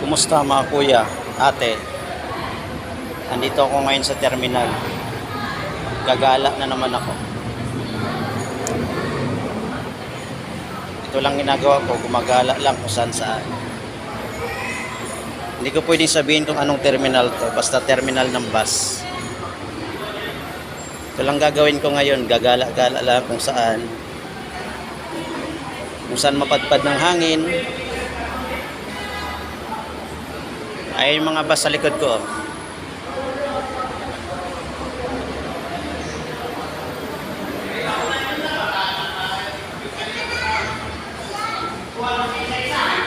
Kumusta mga kuya, ate? Andito ako ngayon sa terminal. Gagala na naman ako. Ito lang ginagawa ko, gumagala lang kung saan saan. Hindi ko pwedeng sabihin kung anong terminal to, basta terminal ng bus. Ito lang gagawin ko ngayon, gagala-gala lang kung saan. Kung saan mapadpad ng hangin. Ay yung mga bus sa likod ko.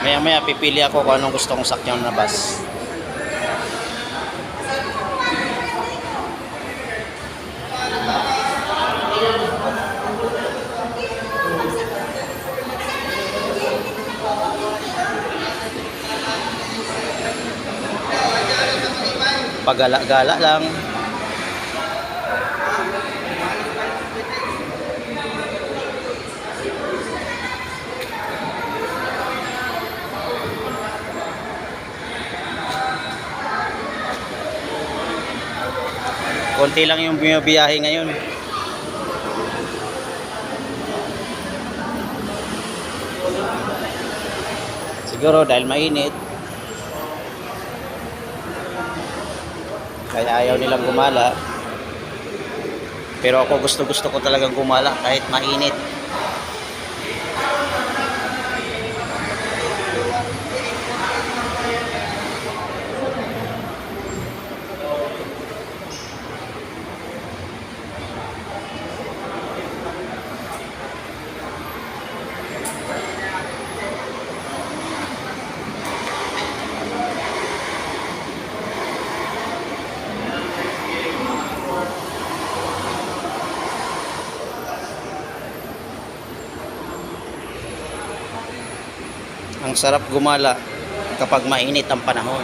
Maya-maya pipili ako kung anong gusto kong sakyan na bus. Pagala-gala lang. Konti lang yung bumibiyahe ngayon. Siguro dahil mainit. Kaya ayaw nilang gumala. Pero ako gusto ko talagang gumala kahit mainit. Ang sarap gumala kapag mainit ang panahon.